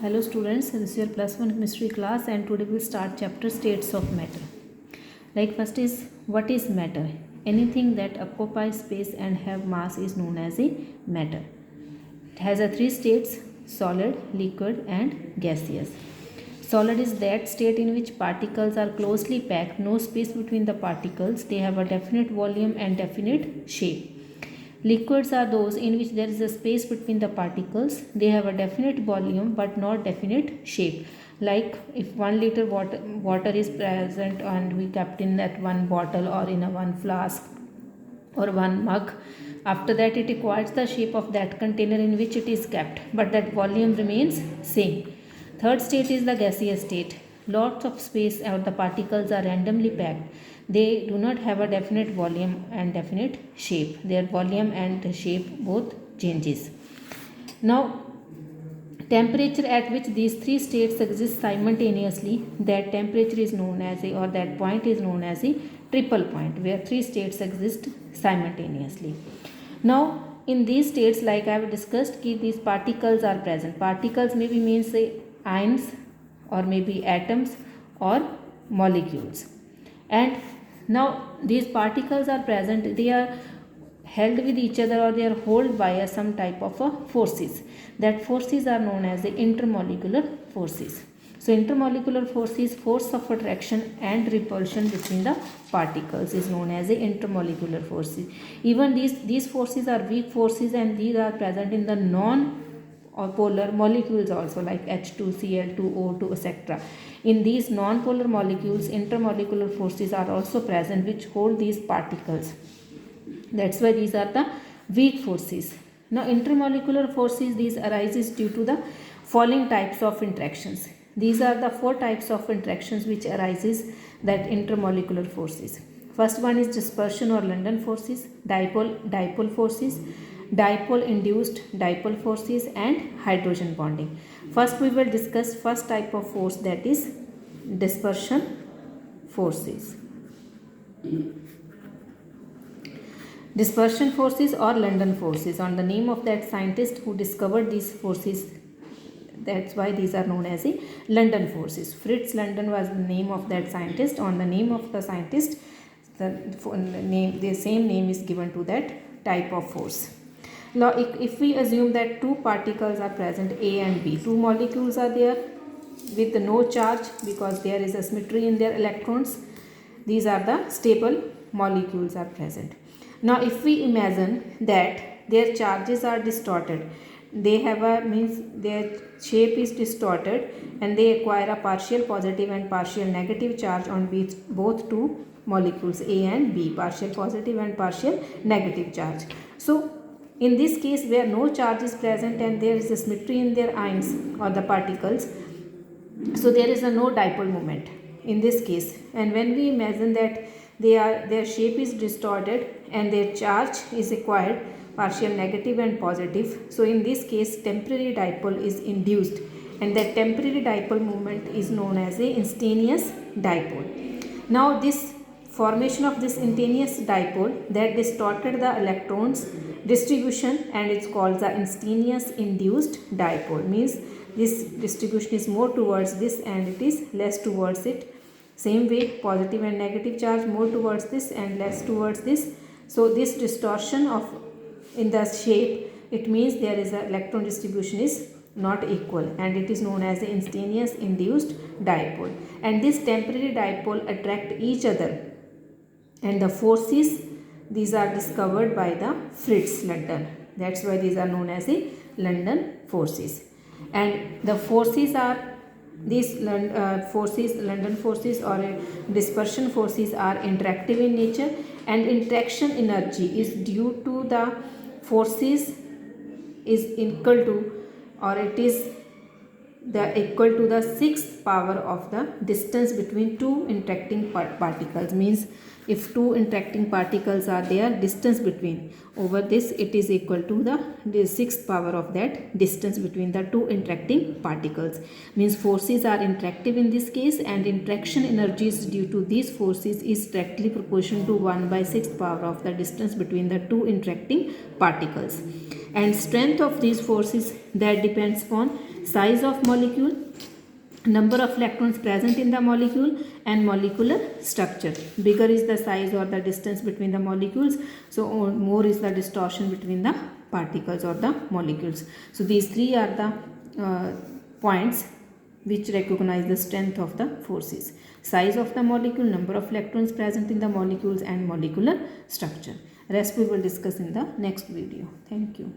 Hello students, this is your plus one chemistry class and today we will start chapter states of matter. Like first is what is matter? Anything that occupies space and have mass is known as a matter. It has a three states: solid, liquid and gaseous. Solid is that state in which particles are closely packed, no space between the particles, they have a definite volume and definite shape. Liquids are those in which there is a space between the particles. They have a definite volume but not definite shape. Like if 1 liter water is present and we kept in that one bottle or in a one flask or one mug, after that it acquires the shape of that container in which it is kept, but that volume remains same. Third state is the gaseous state. Lots of space or the particles are randomly packed. They do not have a definite volume and definite shape. Their volume and shape both changes. Now, temperature at which these three states exist simultaneously, that temperature is known as a, or that point is known as a triple point, where three states exist simultaneously. Now, in these states, like I have discussed, these particles are present. Particles maybe means say ions or maybe atoms or molecules. And now these particles are present, they are held with each other or they are held by some type of forces. That forces are known as the intermolecular forces. So intermolecular forces, force of attraction and repulsion between the particles is known as the intermolecular forces. Even these forces are weak forces and these are present in the non-polar molecules also, like H2, Cl2, O2, etc. In these non-polar molecules, intermolecular forces are also present which hold these particles. That's why these are the weak forces. Now intermolecular forces, these arises due to the following types of interactions. These are the four types of interactions which arises that intermolecular forces. First one is dispersion or London forces, dipole forces, dipole induced dipole forces and hydrogen bonding. First we will discuss first type of force, that is dispersion forces. Dispersion forces or London forces, on the name of that scientist who discovered these forces. That's why these are known as the London forces. Fritz London was the name of that scientist. On the name of the scientist, the same name is given to that type of force. Now, if we assume that two particles are present, A and B, two molecules are there with no charge because there is a symmetry in their electrons. These are the stable molecules are present. Now, if we imagine that their charges are distorted, they have a means their shape is distorted and they acquire a partial positive and partial negative charge on both two molecules A and B, partial positive and partial negative charge. So in this case where no charge is present and there is a symmetry in their ions or the particles, so there is a no dipole moment in this case. And when we imagine that their shape is distorted and their charge is acquired partial negative and positive, so in this case temporary dipole is induced and that temporary dipole moment is known as a instantaneous dipole. Now this formation of this instantaneous dipole that distorted the electrons distribution and it's called the instantaneous induced dipole, means this distribution is more towards this and it is less towards it. Same way positive and negative charge more towards this and less towards this. So this distortion of in the shape, it means there is a electron distribution is not equal and it is known as the instantaneous induced dipole. And this temporary dipole attract each other and the forces, these are discovered by the Fritz London. That's why these are known as the London forces. And the forces are these London forces or dispersion forces are interactive in nature and interaction energy is due to the forces is equal to or it is equal to the sixth power of the distance between two interacting particles. Means if two interacting particles are there, distance between over this, it is equal to the sixth power of that distance between the two interacting particles. Means forces are interactive in this case and interaction energies due to these forces is directly proportional to 1 by 6th power of the distance between the two interacting particles. And strength of these forces that depends upon size of molecule, number of electrons present in the molecule, and molecular structure. Bigger is the size or the distance between the molecules, so more is the distortion between the particles or the molecules. So these three are the points which recognize the strength of the forces: size of the molecule, number of electrons present in the molecules, and molecular structure. Rest we will discuss in the next video. Thank you.